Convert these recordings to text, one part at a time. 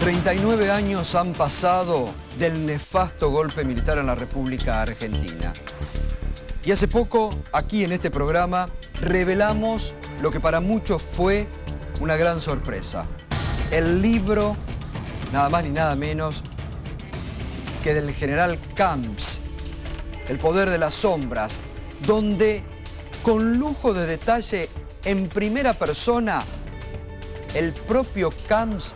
39 años han pasado del nefasto golpe militar en la República Argentina. Y hace poco, aquí en este programa, revelamos lo que para muchos fue una gran sorpresa. El libro, nada más ni nada menos, que del general Camps, El poder de las sombras, donde, con lujo de detalle, en primera persona, el propio Camps,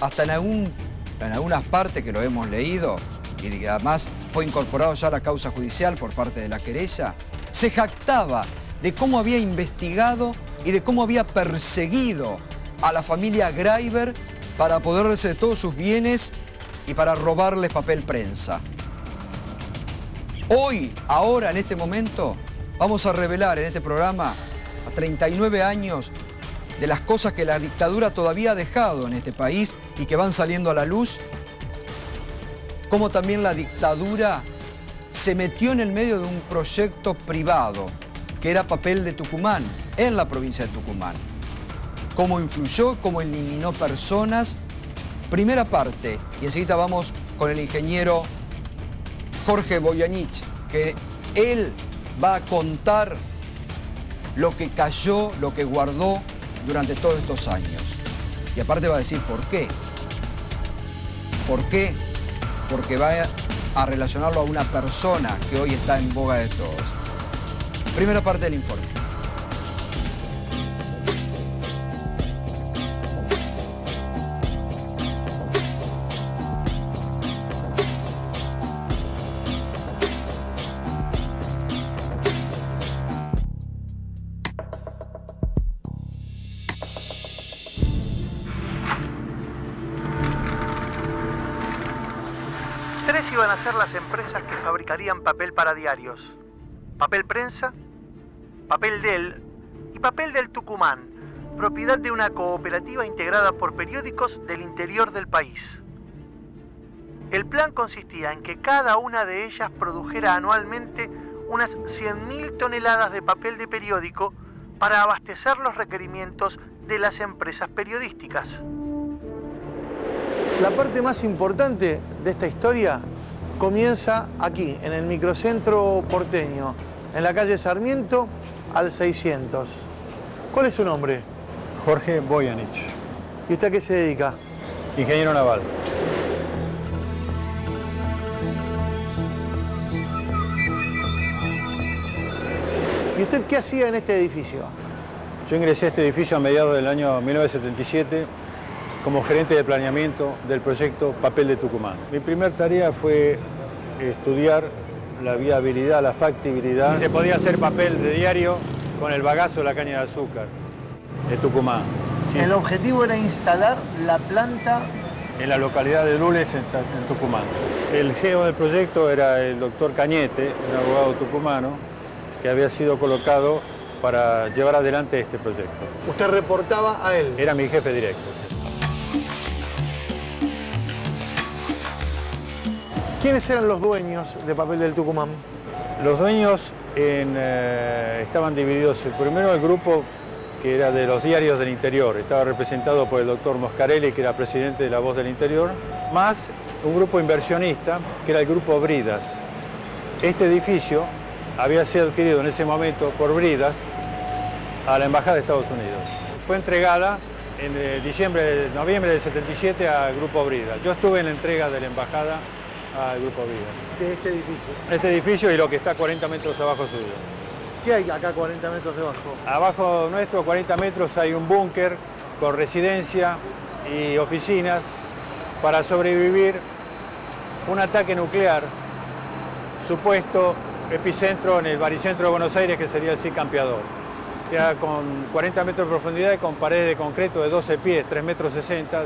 hasta en algunas partes que lo hemos leído, y que además fue incorporado ya a la causa judicial por parte de la querella, se jactaba de cómo había investigado y de cómo había perseguido a la familia Graiber para apoderarse de todos sus bienes y para robarles papel prensa. Hoy, ahora, en este momento, vamos a revelar en este programa, a 39 años, de las cosas que la dictadura todavía ha dejado en este país y que van saliendo a la luz, cómo también la dictadura se metió en el medio de un proyecto privado, que era Papel de Tucumán, en la provincia de Tucumán. Cómo influyó, cómo eliminó personas. Primera parte, y enseguida vamos con el ingeniero Jorge Boyanich, que él va a contar lo que cayó, lo que guardó durante todos estos años. Y aparte va a decir por qué. ¿Por qué? Porque va a relacionarlo a una persona que hoy está en boga de todos. Primera parte del informe. Tres iban a ser las empresas que fabricarían papel para diarios: Papel Prensa, Papel Del y Papel del Tucumán, propiedad de una cooperativa integrada por periódicos del interior del país. El plan consistía en que cada una de ellas produjera anualmente unas 100.000 toneladas de papel de periódico para abastecer los requerimientos de las empresas periodísticas. La parte más importante de esta historia comienza aquí, en el microcentro porteño, en la calle Sarmiento al 600. ¿Cuál es su nombre? Jorge Boyanich. ¿Y usted a qué se dedica? Ingeniero naval. ¿Y usted qué hacía en este edificio? Yo ingresé a este edificio a mediados del año 1977 como gerente de planeamiento del proyecto Papel de Tucumán. Mi primera tarea fue estudiar la viabilidad, la factibilidad. Si se podía hacer papel de diario con el bagazo de la caña de azúcar de Tucumán. Sí. El objetivo era instalar la planta En la localidad de Lules, en Tucumán. El geo del proyecto era el doctor Cañete, un abogado tucumano, que había sido colocado para llevar adelante este proyecto. ¿Usted reportaba a él? Era mi jefe directo. ¿Quiénes eran los dueños de Papel del Tucumán? Los dueños estaban divididos. Primero el grupo que era de los diarios del interior, estaba representado por el doctor Moscarelli, que era presidente de La Voz del Interior, más un grupo inversionista, que era el grupo Bridas. Este edificio había sido adquirido en ese momento por Bridas a la Embajada de Estados Unidos. Fue entregada en noviembre del 77 al grupo Bridas. Yo estuve en la entrega de la Embajada al grupo Bridas. De este edificio. Este edificio y lo que está 40 metros abajo suyo. ¿Qué hay acá 40 metros debajo? Abajo nuestro, 40 metros, hay un búnker con residencia y oficinas para sobrevivir un ataque nuclear, supuesto epicentro en el baricentro de Buenos Aires, que sería el SIC Campeador. Ya con 40 metros de profundidad y con paredes de concreto de 12 pies, 3,60 metros,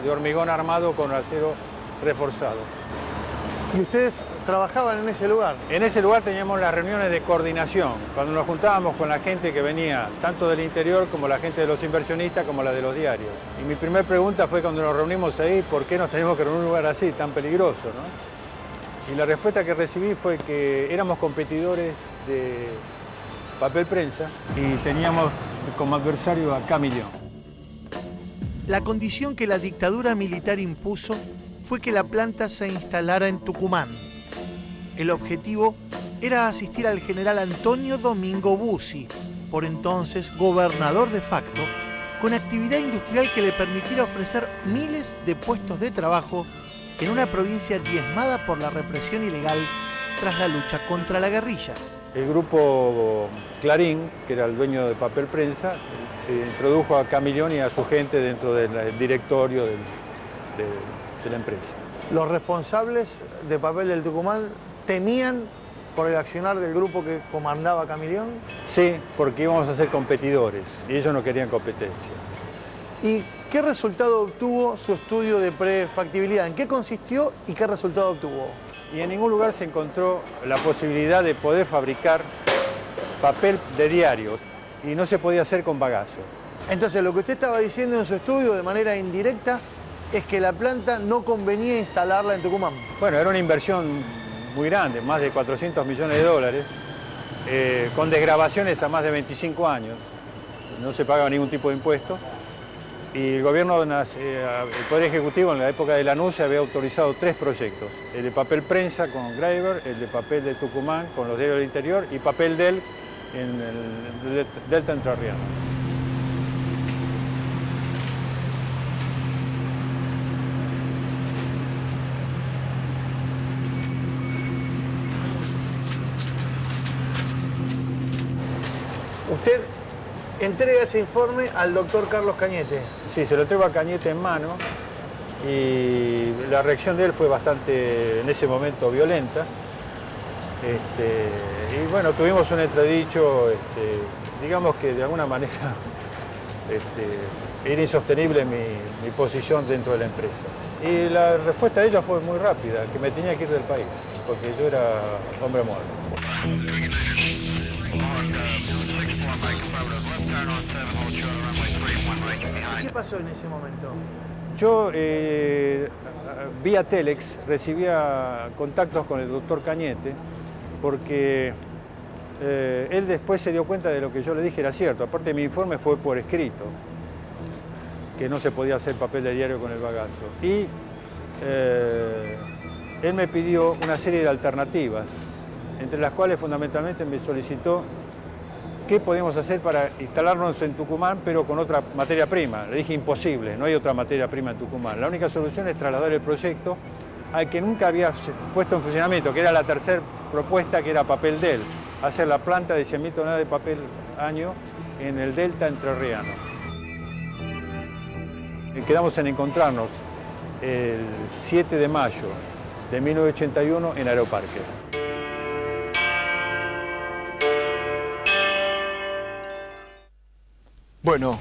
de hormigón armado con acero reforzado. ¿Y ustedes trabajaban en ese lugar? En ese lugar teníamos las reuniones de coordinación, cuando nos juntábamos con la gente que venía tanto del interior como la gente de los inversionistas como la de los diarios. Y mi primera pregunta fue cuando nos reunimos ahí, ¿por qué nos teníamos que reunir en un lugar así, tan peligroso, ¿no? Y la respuesta que recibí fue que éramos competidores de Papel Prensa y teníamos como adversario a Camillón. La condición que la dictadura militar impuso fue que la planta se instalara en Tucumán. El objetivo era asistir al general Antonio Domingo Bussi, por entonces gobernador de facto, con actividad industrial que le permitiera ofrecer miles de puestos de trabajo en una provincia diezmada por la represión ilegal tras la lucha contra la guerrilla. El grupo Clarín, que era el dueño de Papel Prensa, introdujo a Camillón y a su gente dentro del directorio de la empresa. Los responsables de Papel del Tucumán temían por el accionar del grupo que comandaba Camillón. Sí, porque íbamos a ser competidores y ellos no querían competencia. ¿Y qué resultado obtuvo su estudio de prefactibilidad? ¿En qué consistió y qué resultado obtuvo? Y en ningún lugar se encontró la posibilidad de poder fabricar papel de diario y no se podía hacer con bagazo. Entonces, lo que usted estaba diciendo en su estudio de manera indirecta es que la planta no convenía instalarla en Tucumán. Bueno, era una inversión muy grande, más de 400 millones de dólares, con desgravaciones a más de 25 años. No se pagaba ningún tipo de impuesto. Y el gobierno, el Poder Ejecutivo en la época de Lanús había autorizado 3 proyectos. El de Papel Prensa con Graeber, el de Papel de Tucumán con los diarios del interior y Papel Del en el Delta Entrerriano. Usted entrega ese informe al doctor Carlos Cañete. Sí, se lo entrego a Cañete en mano y la reacción de él fue bastante, en ese momento, violenta. Y bueno, tuvimos un entredicho, digamos que de alguna manera era insostenible mi posición dentro de la empresa. Y la respuesta de ella fue muy rápida, que me tenía que ir del país, porque yo era hombre muerto. ¿Qué pasó en ese momento? Yo, vía Telex, recibía contactos con el doctor Cañete, porque él después se dio cuenta de lo que yo le dije era cierto. Aparte, mi informe fue por escrito, que no se podía hacer papel de diario con el bagazo. Y él me pidió una serie de alternativas, entre las cuales fundamentalmente me solicitó qué podíamos hacer para instalarnos en Tucumán, pero con otra materia prima. Le dije imposible, no hay otra materia prima en Tucumán. La única solución es trasladar el proyecto al que nunca había puesto en funcionamiento, que era la tercera propuesta, que era Papel Del, hacer la planta de 100.000 toneladas de papel año en el Delta Entrerriano. Quedamos en encontrarnos el 7 de mayo de 1981 en Aeroparque. Bueno,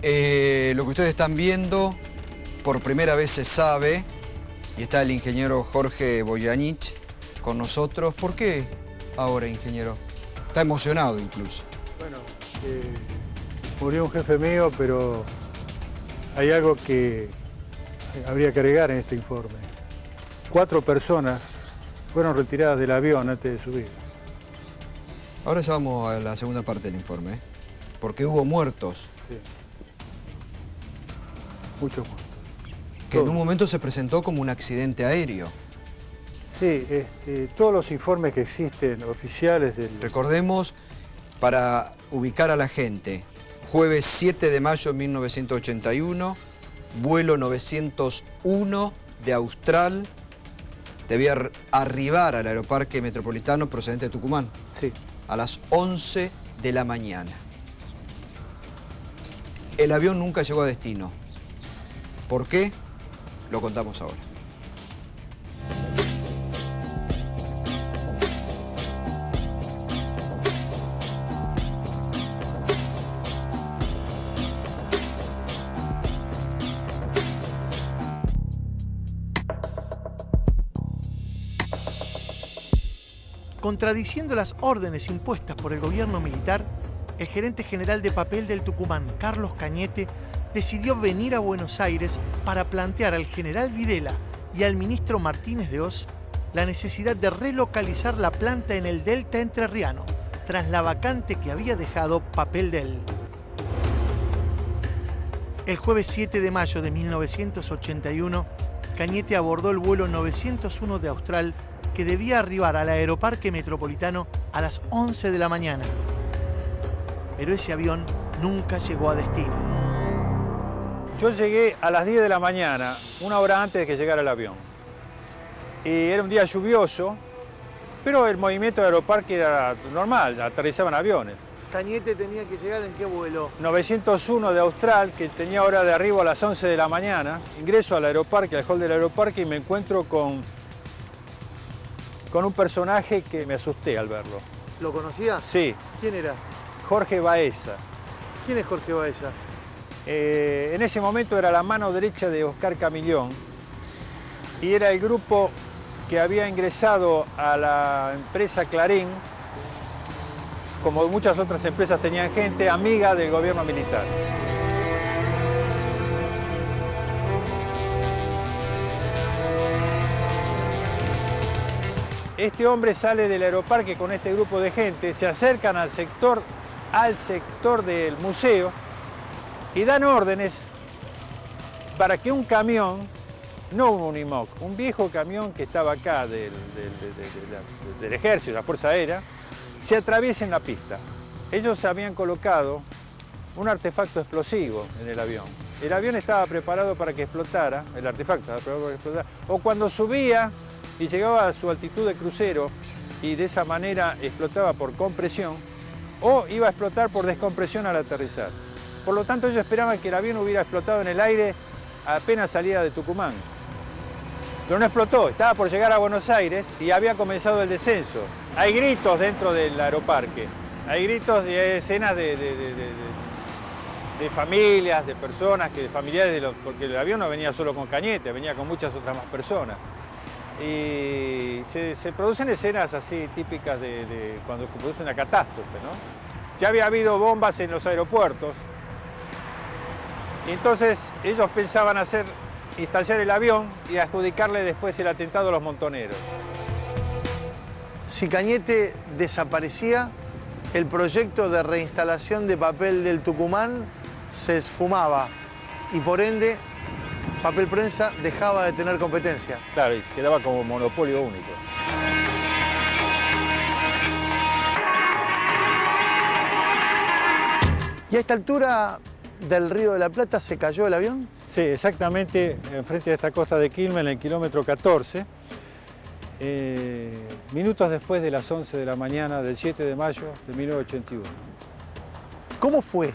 lo que ustedes están viendo, por primera vez se sabe, y está el ingeniero Jorge Boyanich con nosotros. ¿Por qué ahora, ingeniero? Está emocionado incluso. Bueno, murió un jefe mío, pero hay algo que habría que agregar en este informe. 4 personas fueron retiradas del avión antes de subir. Ahora ya vamos a la segunda parte del informe, porque hubo muertos. Sí. Muchos muertos. Que en un momento se presentó como un accidente aéreo. Sí, todos los informes que existen oficiales del... Recordemos, para ubicar a la gente, jueves 7 de mayo de 1981, vuelo 901 de Austral, debía arribar al Aeroparque Metropolitano procedente de Tucumán. Sí. A las 11 de la mañana. El avión nunca llegó a destino. ¿Por qué? Lo contamos ahora. Contradiciendo las órdenes impuestas por el gobierno militar, el gerente general de Papel del Tucumán, Carlos Cañete, decidió venir a Buenos Aires para plantear al general Videla y al ministro Martínez de Hoz la necesidad de relocalizar la planta en el Delta Entrerriano, tras la vacante que había dejado Papel Del. El jueves 7 de mayo de 1981, Cañete abordó el vuelo 901 de Austral que debía arribar al Aeroparque Metropolitano a las 11 de la mañana. Pero ese avión nunca llegó a destino. Yo llegué a las 10 de la mañana, una hora antes de que llegara el avión. Y era un día lluvioso, pero el movimiento de Aeroparque era normal, aterrizaban aviones. ¿Cañete tenía que llegar en qué vuelo? 901 de Austral, que tenía hora de arribo a las 11 de la mañana. Ingreso al Aeroparque, al hall del Aeroparque, y me encuentro con un personaje que me asusté al verlo. ¿Lo conocía? Sí, ¿Quién era? Jorge Baeza. ¿Quién es Jorge Baeza? En ese momento era la mano derecha de Oscar Camillón y era el grupo que había ingresado a la empresa Clarín. Como muchas otras empresas tenían gente amiga del gobierno militar. Este hombre sale del Aeroparque con este grupo de gente, se acercan al sector del museo y dan órdenes para que un camión, no un Unimog, un viejo camión que estaba acá del ejército, de la Fuerza Aérea, se atraviese en la pista. Ellos habían colocado un artefacto explosivo en el avión. El avión estaba preparado para que explotara, el artefacto estaba preparado para que explotara, o cuando subía y llegaba a su altitud de crucero y de esa manera explotaba por compresión, o iba a explotar por descompresión al aterrizar. Por lo tanto, ellos esperaban que el avión hubiera explotado en el aire apenas salida de Tucumán. Pero no explotó, estaba por llegar a Buenos Aires y había comenzado el descenso. Hay gritos dentro del Aeroparque, hay gritos y hay escenas de familias, de personas, familiares, porque el avión no venía solo con Cañete, venía con muchas otras más personas. Y se producen escenas así típicas de cuando se produce una catástrofe, ¿no? Ya había habido bombas en los aeropuertos, y entonces ellos pensaban instanciar el avión y adjudicarle después el atentado a los montoneros. Si Cañete desaparecía, el proyecto de reinstalación de papel del Tucumán se esfumaba y por ende Papel Prensa dejaba de tener competencia. Claro, y quedaba como monopolio único. ¿Y a esta altura del Río de la Plata se cayó el avión? Sí, exactamente enfrente de esta costa de Quilmes, en el kilómetro 14, minutos después de las 11 de la mañana del 7 de mayo de 1981. ¿Cómo fue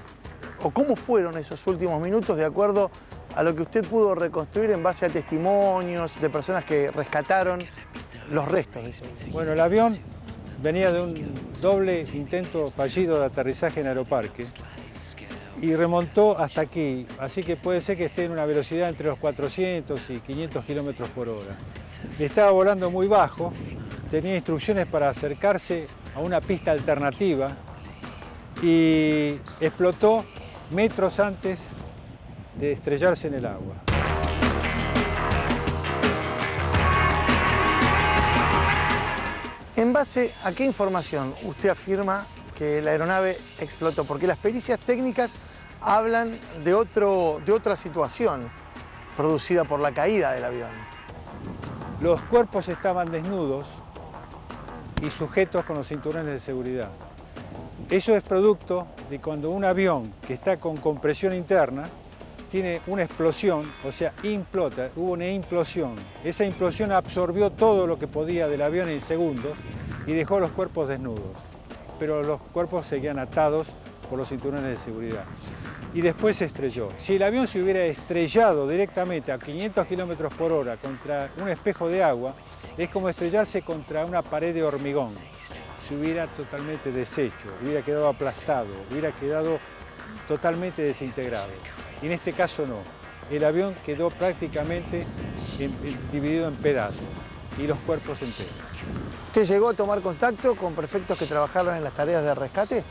o cómo fueron esos últimos minutos de acuerdo a lo que usted pudo reconstruir en base a testimonios de personas que rescataron los restos? Bueno, el avión venía de un doble intento fallido de aterrizaje en Aeroparque y remontó hasta aquí, así que puede ser que esté en una velocidad entre los 400 y 500 kilómetros por hora. Estaba volando muy bajo, tenía instrucciones para acercarse a una pista alternativa y explotó metros antes de estrellarse en el agua. ¿En base a qué información usted afirma que la aeronave explotó? Porque las pericias técnicas hablan de otra situación producida por la caída del avión. Los cuerpos estaban desnudos y sujetos con los cinturones de seguridad. Eso es producto de cuando un avión que está con compresión interna tiene una explosión, o sea, implota, hubo una implosión. Esa implosión absorbió todo lo que podía del avión en segundos y dejó los cuerpos desnudos. Pero los cuerpos seguían atados por los cinturones de seguridad. Y después se estrelló. Si el avión se hubiera estrellado directamente a 500 kilómetros por hora contra un espejo de agua, es como estrellarse contra una pared de hormigón. Se hubiera totalmente deshecho, hubiera quedado aplastado, hubiera quedado totalmente desintegrado. Y en este caso no. El avión quedó prácticamente dividido en pedazos y los cuerpos enteros. ¿Usted llegó a tomar contacto con prefectos que trabajaron en las tareas de rescate?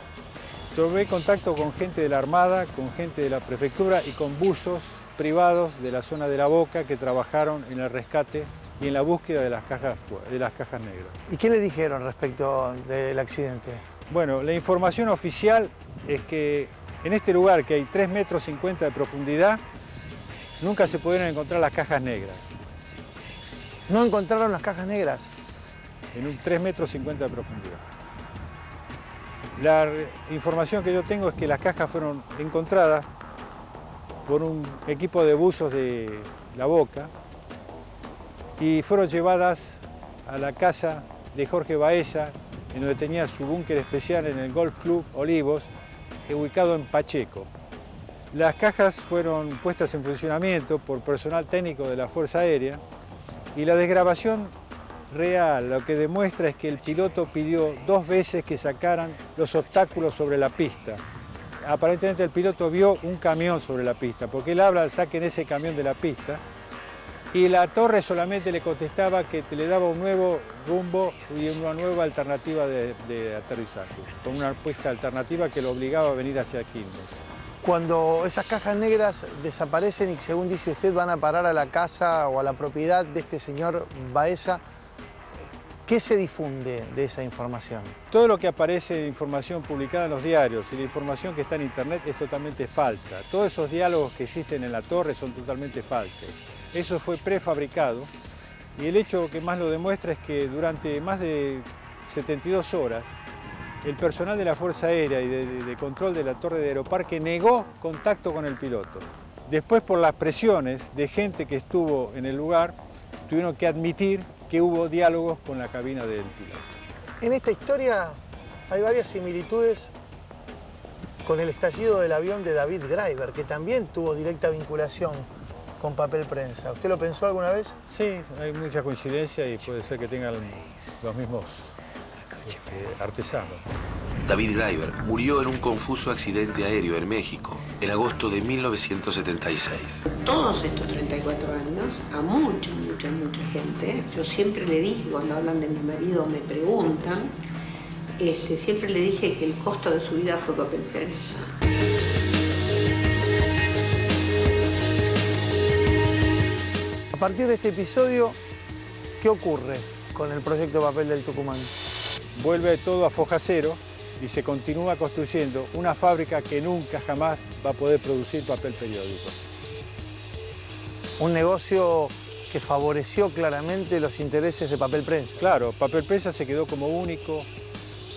Tomé contacto con gente de la Armada, con gente de la Prefectura y con buzos privados de la zona de La Boca que trabajaron en el rescate y en la búsqueda de las cajas negras. ¿Y qué le dijeron respecto del accidente? Bueno, la información oficial es que en este lugar que hay 3,50 metros de profundidad, nunca se pudieron encontrar las cajas negras. ¿No encontraron las cajas negras? En un 3,50 metros de profundidad. La información que yo tengo es que las cajas fueron encontradas por un equipo de buzos de La Boca y fueron llevadas a la casa de Jorge Baeza, en donde tenía su búnker especial en el Golf Club Olivos, ubicado en Pacheco. Las cajas fueron puestas en funcionamiento por personal técnico de la Fuerza Aérea y la desgrabación real lo que demuestra es que el piloto pidió 2 veces que sacaran los obstáculos sobre la pista. Aparentemente el piloto vio un camión sobre la pista, porque él habla, saquen ese camión de la pista, y la torre solamente le contestaba que le daba un nuevo rumbo y una nueva alternativa de aterrizaje, con una puesta alternativa que lo obligaba a venir hacia Quilmes. Cuando esas cajas negras desaparecen y según dice usted van a parar a la casa o a la propiedad de este señor Baeza, ¿qué se difunde de esa información? Todo lo que aparece en información publicada en los diarios y la información que está en internet es totalmente falsa. Todos esos diálogos que existen en la torre son totalmente falsos. Eso fue prefabricado y el hecho que más lo demuestra es que durante más de 72 horas el personal de la Fuerza Aérea y de control de la torre de Aeroparque negó contacto con el piloto. Después, por las presiones de gente que estuvo en el lugar, tuvieron que admitir que hubo diálogos con la cabina del piloto. En esta historia hay varias similitudes con el estallido del avión de David Graeber, que también tuvo directa vinculación con Papel Prensa. ¿Usted lo pensó alguna vez? Sí, hay mucha coincidencia y puede ser que tengan los mismos artesanos. David Graeber murió en un confuso accidente aéreo en México en agosto de 1976. Todos estos 34 años, a mucha gente, yo siempre le dije, cuando hablan de mi marido me preguntan, siempre le dije que el costo de su vida fue Papel Prensa. A partir de este episodio, ¿qué ocurre con el proyecto Papel del Tucumán? Vuelve todo a foja cero y se continúa construyendo una fábrica que nunca jamás va a poder producir papel periódico. Un negocio que favoreció claramente los intereses de Papel Prensa. Claro, Papel Prensa se quedó como único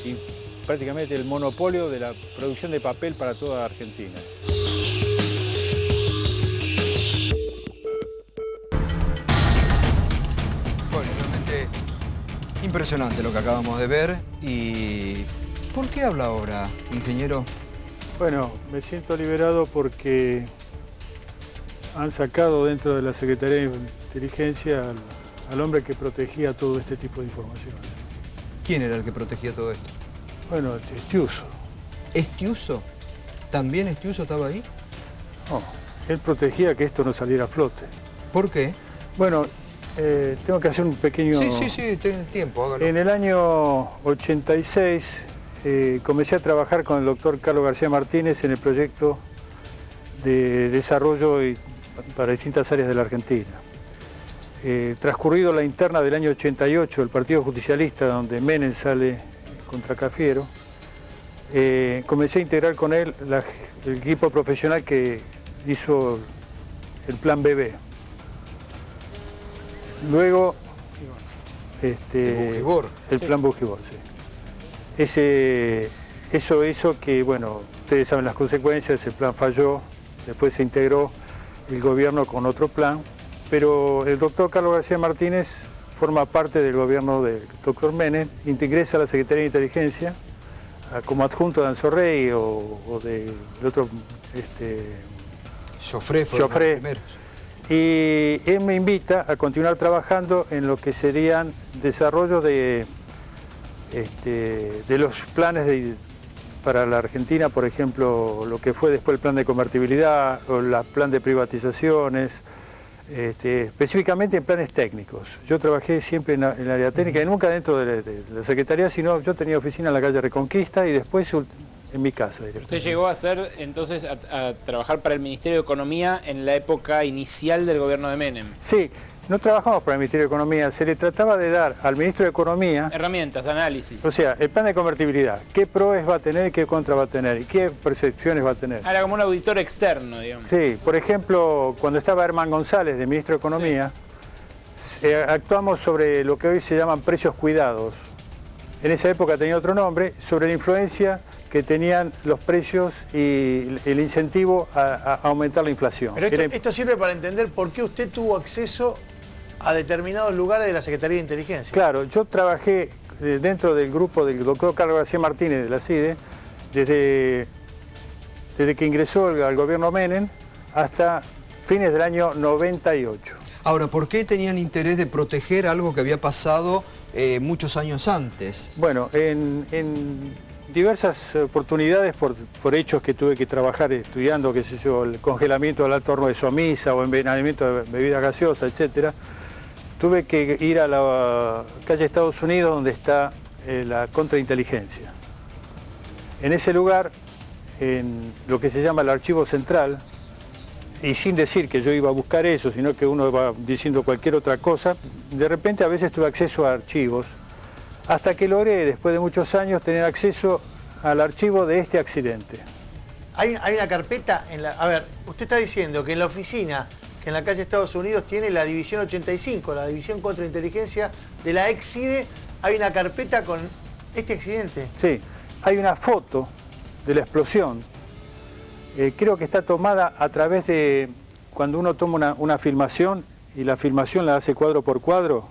y prácticamente el monopolio de la producción de papel para toda Argentina. Bueno, realmente impresionante lo que acabamos de ver. ¿Y por qué habla ahora, ingeniero? Bueno, me siento liberado porque han sacado dentro de la Secretaría de Inteligencia al hombre que protegía todo este tipo de información. ¿Quién era el que protegía todo esto? Bueno, Estiuso. ¿Estiuso? ¿También Estiuso estaba ahí? No, él protegía que esto no saliera a flote. ¿Por qué? Bueno, tengo que hacer un pequeño... Sí, tengo tiempo, hágalo. En el año 86 comencé a trabajar con el doctor Carlos García Martínez en el proyecto de desarrollo para distintas áreas de la Argentina. Transcurrido la interna del año 88 del Partido Justicialista, donde Menem sale contra Cafiero, comencé a integrar con él el equipo profesional que hizo el Plan BB. Luego, el Plan Bujibor, sí. Eso hizo que, bueno, ustedes saben las consecuencias, el plan falló, después se integró el gobierno con otro plan, pero el doctor Carlos García Martínez forma parte del gobierno del doctor Menem, ingresa a la Secretaría de Inteligencia como adjunto de Anzorrey o del otro... Joffre fue uno de los primeros. Y él me invita a continuar trabajando en lo que serían desarrollos de los planes para la Argentina, por ejemplo, lo que fue después el plan de convertibilidad o el plan de privatizaciones, específicamente en planes técnicos. Yo trabajé siempre en el área técnica y nunca dentro de la Secretaría, sino yo tenía oficina en la calle Reconquista y después en mi casa. Usted llegó a ser entonces a trabajar para el Ministerio de Economía en la época inicial del gobierno de Menem. Sí, No trabajamos para el Ministerio de Economía, se le trataba de dar al Ministro de Economía herramientas, análisis. O sea, el plan de convertibilidad, qué proes va a tener y qué contra va a tener, y qué percepciones va a tener. Era como un auditor externo, digamos. Sí, por ejemplo, cuando estaba Herman González, de Ministro de Economía, actuamos sobre lo que hoy se llaman precios cuidados. En esa época tenía otro nombre, sobre la influencia que tenían los precios y el incentivo a aumentar la inflación. Pero esto sirve para entender por qué usted tuvo acceso a determinados lugares de la Secretaría de Inteligencia. Claro, yo trabajé dentro del grupo del doctor Carlos García Martínez de la CIDE desde que ingresó al gobierno Menem hasta fines del año 98. Ahora, ¿por qué tenían interés de proteger algo que había pasado muchos años antes? Bueno, en diversas oportunidades por hechos que tuve que trabajar estudiando, qué sé yo, el congelamiento del alto horno de Somisa o envenenamiento de bebidas gaseosas, etcétera, tuve que ir a la calle Estados Unidos donde está la contrainteligencia. En ese lugar, en lo que se llama el archivo central, y sin decir que yo iba a buscar eso, sino que uno va diciendo cualquier otra cosa, de repente a veces tuve acceso a archivos, hasta que logré, después de muchos años, tener acceso al archivo de este accidente. Hay una carpeta en la... A ver, usted está diciendo que en la oficina, que en la calle Estados Unidos tiene la división 85, la división contrainteligencia de la ex-CIDE, hay una carpeta con este accidente. Sí, hay una foto de la explosión. Creo que está tomada a través de cuando uno toma una filmación y la filmación la hace cuadro por cuadro.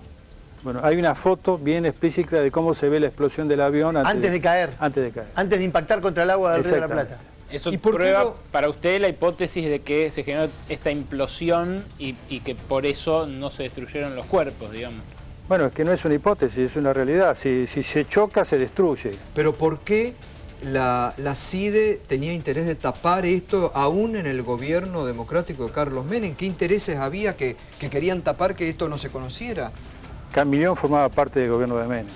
Bueno, hay una foto bien explícita de cómo se ve la explosión del avión antes de caer. Antes de caer. Antes de impactar contra el agua del Río de la Plata. Eso prueba para usted la hipótesis de que se generó esta implosión y que por eso no se destruyeron los cuerpos, digamos. Bueno, es que no es una hipótesis, es una realidad. Si se choca, se destruye. Pero ¿por qué la CIDE tenía interés de tapar esto aún en el gobierno democrático de Carlos Menem? ¿Qué intereses había que querían tapar que esto no se conociera? Camillón formaba parte del gobierno de Menem.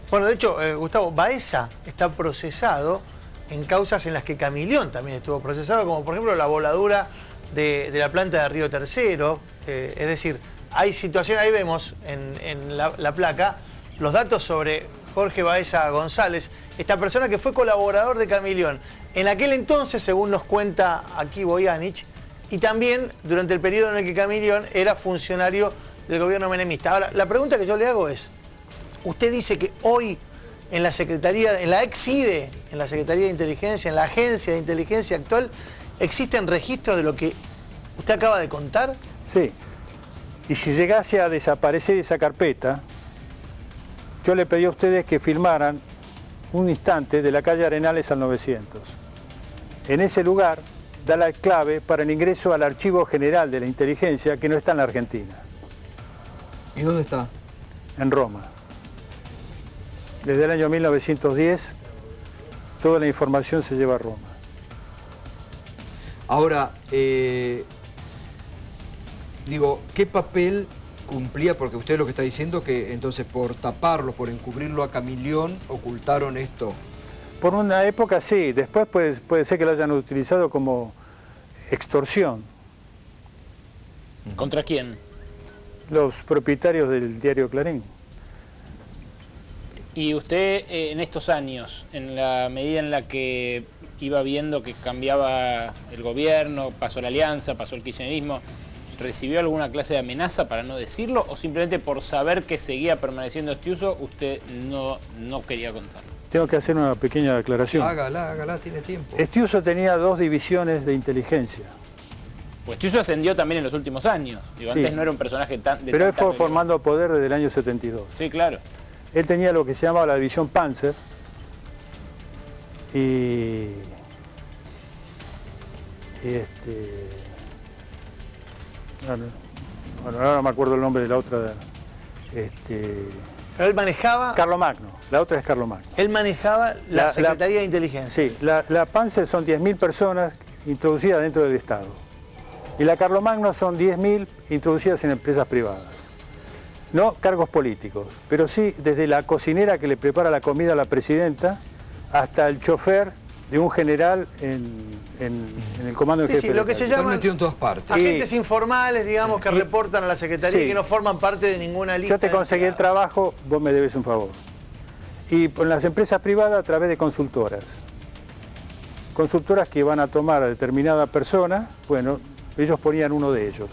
Bueno, de hecho, Gustavo, Baeza está procesado en causas en las que Camillón también estuvo procesado, como por ejemplo la voladura de la planta de Río Tercero. Es decir, hay situaciones, ahí vemos en la placa los datos sobre Jorge Baeza González, esta persona que fue colaborador de Camillón en aquel entonces, según nos cuenta aquí Boyanich, y también durante el periodo en el que Camillón era funcionario del gobierno menemista. Ahora, la pregunta que yo le hago es, usted dice que hoy en la Secretaría, en la ex-CIDE, en la Secretaría de Inteligencia, en la Agencia de Inteligencia actual, ¿existen registros de lo que usted acaba de contar? Sí. Y si llegase a desaparecer esa carpeta, yo le pedí a ustedes que filmaran un instante de la calle Arenales al 900. En ese lugar da la clave para el ingreso al Archivo General de la Inteligencia, que no está en la Argentina. ¿Y dónde está? En Roma. Desde el año 1910, toda la información se lleva a Roma. Ahora, digo, ¿qué papel cumplía? Porque usted lo que está diciendo que entonces por taparlo, por encubrirlo a Camillón, ocultaron esto. Por una época sí, después puede ser que lo hayan utilizado como extorsión. ¿Contra quién? Los propietarios del diario Clarín. Y usted en estos años, en la medida en la que iba viendo que cambiaba el gobierno, pasó la alianza, pasó el kirchnerismo, ¿recibió alguna clase de amenaza para no decirlo o simplemente por saber que seguía permaneciendo Estiuso usted no quería contarlo? Tengo que hacer una pequeña aclaración. Hágala, tiene tiempo. Estiuso tenía 2 divisiones de inteligencia. Pues Estiuso ascendió también en los últimos años. Digo, sí. Antes no era un personaje tan... Pero él fue formando poder desde el año 72. Sí, claro. Él tenía lo que se llamaba la división Panzer y ahora no me acuerdo el nombre de la otra. Pero él manejaba... Carlomagno, la otra es Carlomagno. Él manejaba la Secretaría de Inteligencia. Sí, la Panzer son 10.000 personas introducidas dentro del Estado. Y la Carlomagno son 10.000 introducidas en empresas privadas. No cargos políticos, pero sí desde la cocinera que le prepara la comida a la presidenta hasta el chofer de un general en el comando en jefe. Sí, lo que se llama metido en todas partes. Agentes informales, digamos, que reportan a la Secretaría y que no forman parte de ninguna lista. Yo te conseguí el trabajo, vos me debes un favor. Y en las empresas privadas a través de consultoras. Consultoras que van a tomar a determinada persona, bueno, ellos ponían uno de ellos.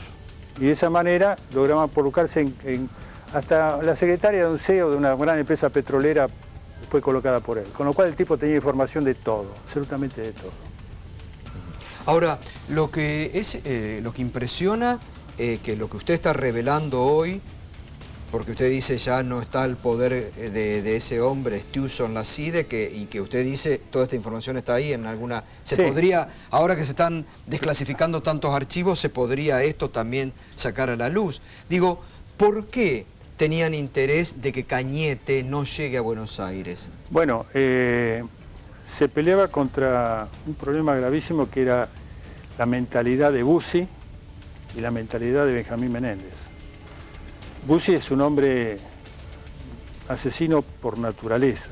Y de esa manera lograban colocarse hasta la secretaria de un CEO de una gran empresa petrolera fue colocada por él. Con lo cual el tipo tenía información de todo, absolutamente de todo. Ahora, lo que impresiona, que lo que usted está revelando hoy, porque usted dice ya no está el poder de ese hombre, Stewson Lacide, y que usted dice toda esta información está ahí en alguna... Se podría, ahora que se están desclasificando tantos archivos, se podría esto también sacar a la luz. Digo, ¿por qué tenían interés de que Cañete no llegue a Buenos Aires? Bueno, se peleaba contra un problema gravísimo que era la mentalidad de Bussi y la mentalidad de Benjamín Menéndez. Bussi es un hombre asesino por naturaleza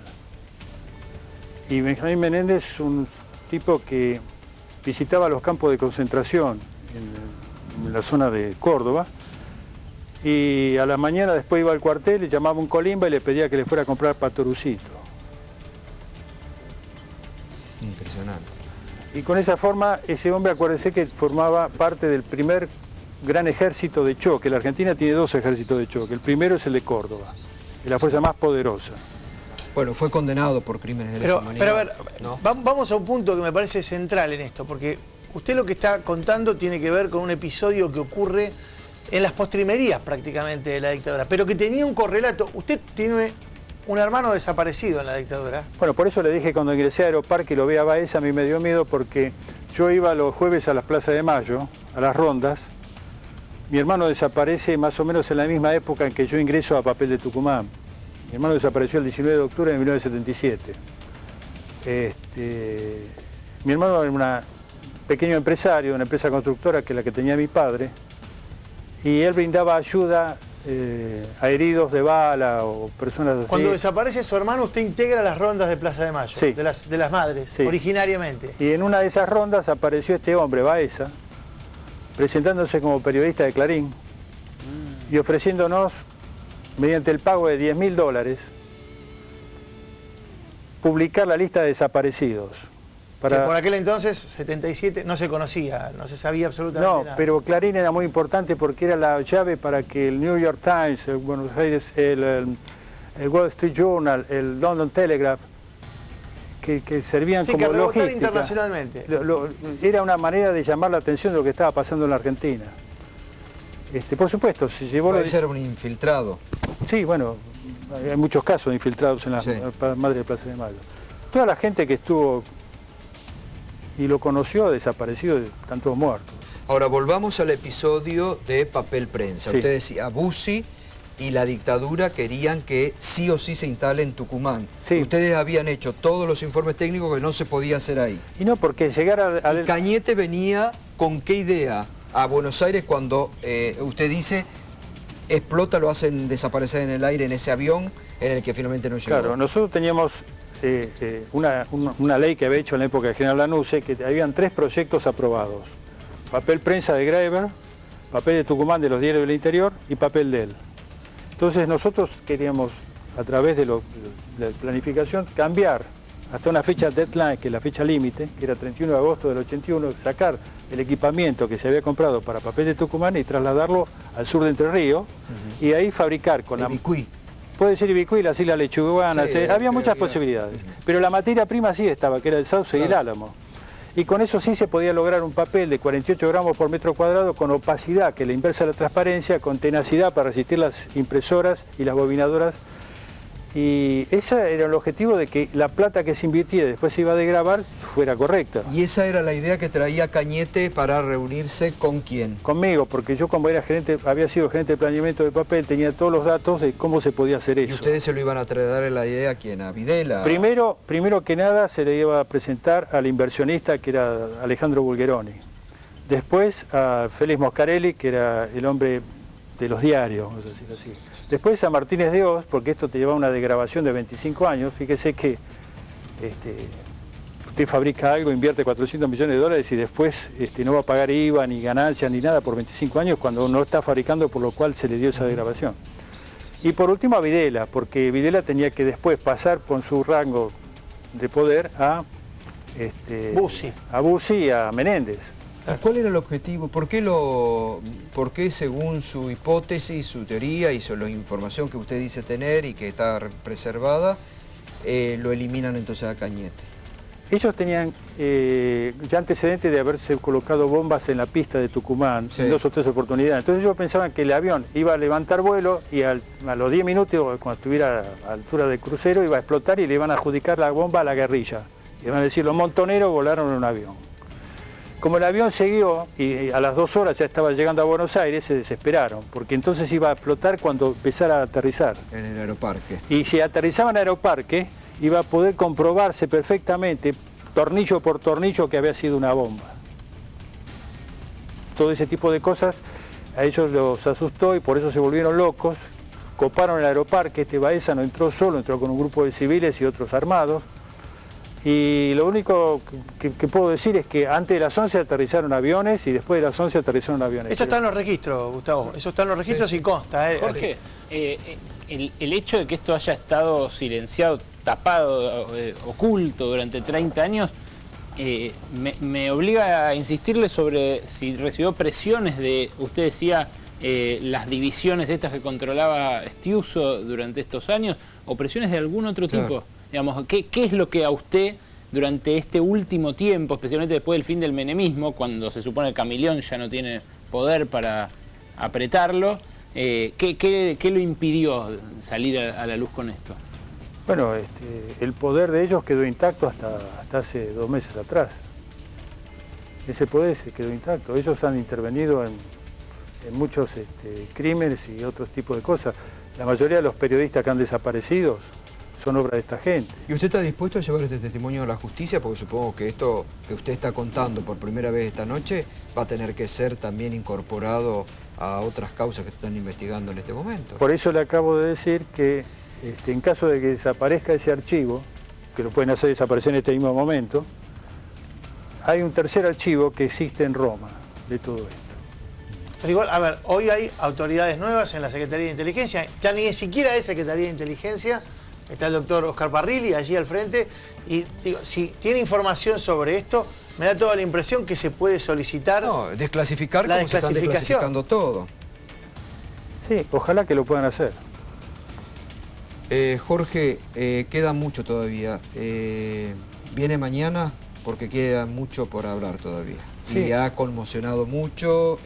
y Benjamín Menéndez es un tipo que visitaba los campos de concentración en la zona de Córdoba y a la mañana después iba al cuartel, le llamaba un colimba y le pedía que le fuera a comprar patorucito. Impresionante. Y con esa forma, ese hombre, acuérdense que formaba parte del primer gran ejército de choque. La Argentina tiene dos ejércitos de choque. El primero es el de Córdoba, es la fuerza más poderosa. Bueno, fue condenado por crímenes de lesa humanidad. Pero a ver, ¿no? Vamos a un punto que me parece central en esto, porque usted lo que está contando tiene que ver con un episodio que ocurre en las postrimerías prácticamente de la dictadura, pero que tenía un correlato. Usted tiene un hermano desaparecido en la dictadura. Bueno, por eso le dije cuando ingresé a Aeroparque y lo vi a Baeza, a mí me dio miedo porque yo iba los jueves a las Plazas de Mayo, a las rondas. Mi hermano desaparece más o menos en la misma época en que yo ingreso a Papel de Tucumán. Mi hermano desapareció el 19 de octubre de 1977. Mi hermano era un pequeño empresario, una empresa constructora que es la que tenía mi padre, y él brindaba ayuda a heridos de bala o personas así. Cuando desaparece su hermano, usted integra las rondas de Plaza de Mayo, sí, de las madres, sí, originariamente. Y en una de esas rondas apareció este hombre, Baeza, presentándose como periodista de Clarín y ofreciéndonos, mediante el pago de $10.000, publicar la lista de desaparecidos. Que por aquel entonces, 77, no se conocía, no se sabía absolutamente nada. No, pero Clarín era muy importante porque era la llave para que el New York Times, el Buenos Aires, el Wall Street Journal, el London Telegraph, que servían como que logística. Internacionalmente. Era una manera de llamar la atención de lo que estaba pasando en la Argentina. Por supuesto, se llevó... Puede ser un infiltrado. Sí, bueno, hay muchos casos de infiltrados en la madre de Plaza de Mayo. Toda la gente que estuvo y lo conoció, desaparecido, están todos muertos. Ahora, volvamos al episodio de Papel Prensa. Sí. Usted decía, Bussi y la dictadura querían que sí o sí se instale en Tucumán. Sí. Ustedes habían hecho todos los informes técnicos que no se podía hacer ahí. Y no, porque llegar a... ¿Y Cañete venía con qué idea a Buenos Aires cuando usted dice explota, lo hacen desaparecer en el aire en ese avión en el que finalmente no llegó? Claro, nosotros teníamos una ley que había hecho en la época del general Lanusse, que habían 3 proyectos aprobados. Papel Prensa de Graeber, Papel de Tucumán de los diarios del interior y Papel de él. Entonces nosotros queríamos, a través de la planificación, cambiar hasta una fecha deadline, que es la fecha límite, que era 31 de agosto del 81, sacar el equipamiento que se había comprado para Papel de Tucumán y trasladarlo al sur de Entre Ríos, y ahí fabricar con Ibicuí. Puede ser Ibicuí, las Islas Lechuganas, había muchas posibilidades. Pero la materia prima sí estaba, que era el sauce y el álamo. Y con eso sí se podía lograr un papel de 48 gramos por metro cuadrado con opacidad, que es la inversa de la transparencia, con tenacidad para resistir las impresoras y las bobinadoras. Y ese era el objetivo, de que la plata que se invirtiera y después se iba a degravar fuera correcta. ¿Y esa era la idea que traía Cañete para reunirse con quién? Conmigo, porque yo como era gerente, había sido gerente de planeamiento de papel, tenía todos los datos de cómo se podía hacer eso. ¿Y ustedes se lo iban a traer la idea a quién? ¿A Videla? Primero que nada se le iba a presentar al inversionista, que era Alejandro Bulgeroni. Después a Félix Moscarelli, que era el hombre de los diarios, vamos a decir así. Después a Martínez de Oz, porque esto te lleva a una degradación de 25 años. Fíjese que usted usted fabrica algo, invierte 400 millones de dólares y después no va a pagar IVA, ni ganancias, ni nada por 25 años cuando no está fabricando, por lo cual se le dio esa desgravación. Y por último a Videla, porque Videla tenía que después pasar con su rango de poder a Bussi y a Menéndez. ¿Cuál era el objetivo? ¿Por qué según su hipótesis, su teoría y la información que usted dice tener y que está preservada, lo eliminan entonces a Cañete? Ellos tenían ya antecedentes de haberse colocado bombas en la pista de Tucumán, sí, en 2 o 3 oportunidades. Entonces ellos pensaban que el avión iba a levantar vuelo y a los 10 minutos, cuando estuviera a altura del crucero, iba a explotar y le iban a adjudicar la bomba a la guerrilla. Y iban a decir, los montoneros volaron en un avión. Como el avión siguió y a las 2 horas ya estaba llegando a Buenos Aires, se desesperaron, porque entonces iba a explotar cuando empezara a aterrizar. En el aeroparque. Y si aterrizaba en el aeroparque, iba a poder comprobarse perfectamente, tornillo por tornillo, que había sido una bomba. Todo ese tipo de cosas a ellos los asustó y por eso se volvieron locos, coparon el aeroparque. Baeza no entró solo, entró con un grupo de civiles y otros armados. Y lo único que puedo decir es que antes de las 11 aterrizaron aviones y después de las 11 aterrizaron aviones. Eso está en los registros, Gustavo, eso está en los registros y consta. Jorge, el hecho de que esto haya estado silenciado, tapado, oculto durante 30 años, me obliga a insistirle sobre si recibió presiones de, usted decía, las divisiones estas que controlaba Estiuso durante estos años, o presiones de algún otro tipo. Digamos, ¿qué es lo que a usted, durante este último tiempo, especialmente después del fin del menemismo, cuando se supone que Camilión ya no tiene poder para apretarlo, qué lo impidió salir a la luz con esto? Bueno, el poder de ellos quedó intacto hasta hace 2 meses atrás. Ese poder se quedó intacto. Ellos han intervenido en muchos crímenes y otros tipos de cosas. La mayoría de los periodistas que han desaparecido son obra de esta gente. ¿Y usted está dispuesto a llevar este testimonio a la justicia? Porque supongo que esto que usted está contando por primera vez esta noche va a tener que ser también incorporado a otras causas que están investigando en este momento. Por eso le acabo de decir que en caso de que desaparezca ese archivo, que lo pueden hacer desaparecer en este mismo momento, hay un tercer archivo que existe en Roma de todo esto. Pero igual, a ver, hoy hay autoridades nuevas en la Secretaría de Inteligencia, ya ni siquiera es Secretaría de Inteligencia. Está el doctor Oscar Parrilli allí al frente y digo, si tiene información sobre esto, me da toda la impresión que se puede solicitar... No, desclasificar como se están desclasificando todo. Sí, ojalá que lo puedan hacer. Jorge, queda mucho todavía. Viene mañana porque queda mucho por hablar todavía. Sí. Y ha conmocionado mucho.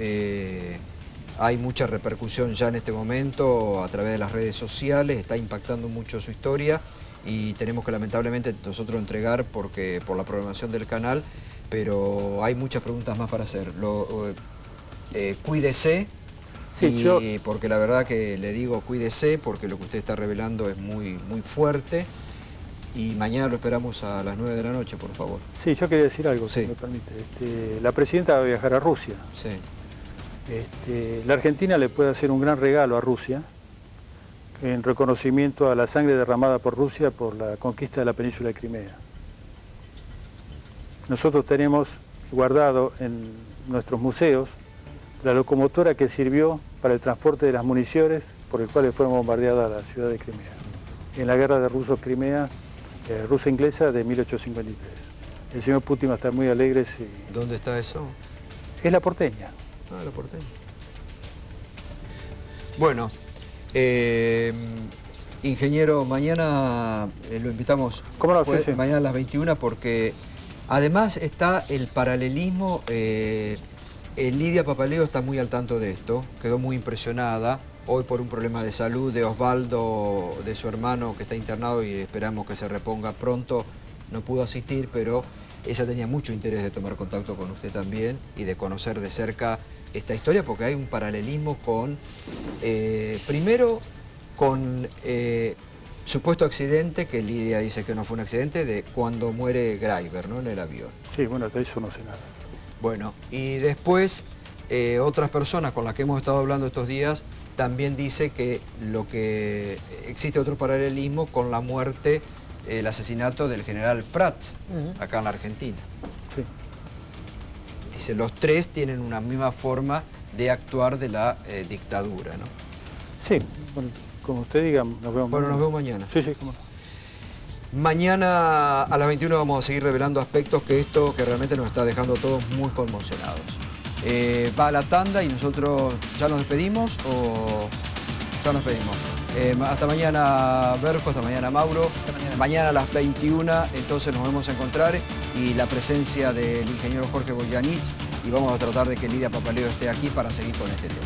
Hay mucha repercusión ya en este momento a través de las redes sociales, está impactando mucho su historia y tenemos que lamentablemente nosotros entregar por la programación del canal, pero hay muchas preguntas más para hacer. Cuídese, sí, porque la verdad que le digo cuídese porque lo que usted está revelando es muy fuerte y mañana lo esperamos a las 9 de la noche, por favor. Sí, yo quería decir algo, si me permite. La presidenta va a viajar a Rusia. Sí. La Argentina le puede hacer un gran regalo a Rusia en reconocimiento a la sangre derramada por Rusia por la conquista de la península de Crimea. Nosotros tenemos guardado en nuestros museos la locomotora que sirvió para el transporte de las municiones por el cual fue bombardeada la ciudad de Crimea en la guerra de ruso-Crimea, ruso-inglesa de 1853. El señor Putin va a estar muy alegre. ¿Dónde está eso? Es la Porteña. Ah, la Porteña. Bueno, ingeniero, mañana lo invitamos. ¿Cómo no? Sí. Mañana a las 21 porque además está el paralelismo. Lidia Papaleo está muy al tanto de esto, quedó muy impresionada. Hoy por un problema de salud de Osvaldo, de su hermano que está internado y esperamos que se reponga pronto, no pudo asistir, pero ella tenía mucho interés de tomar contacto con usted también y de conocer de cerca esta historia porque hay un paralelismo con, primero, con supuesto accidente, que Lidia dice que no fue un accidente, de cuando muere Graiber, ¿no?, en el avión. Sí, bueno, de eso no sé nada. Bueno, y después otras personas con las que hemos estado hablando estos días también dice que existe otro paralelismo con la muerte el asesinato del general Prats, acá en la Argentina. Sí. Dice, los tres tienen una misma forma de actuar de la dictadura, ¿no? Sí, bueno, como usted diga, nos vemos Bueno, mañana. nos vemos mañana. Sí, sí, cómo no. Mañana a las 21 vamos a seguir revelando aspectos que realmente nos está dejando a todos muy conmocionados. Va a la tanda y nosotros ya nos despedimos o ya nos despedimos. Hasta mañana, Berjo, hasta mañana, Mauro. Mañana a las 21 entonces nos vamos a encontrar y la presencia del ingeniero Jorge Boyanich y vamos a tratar de que Lidia Papaleo esté aquí para seguir con este tema.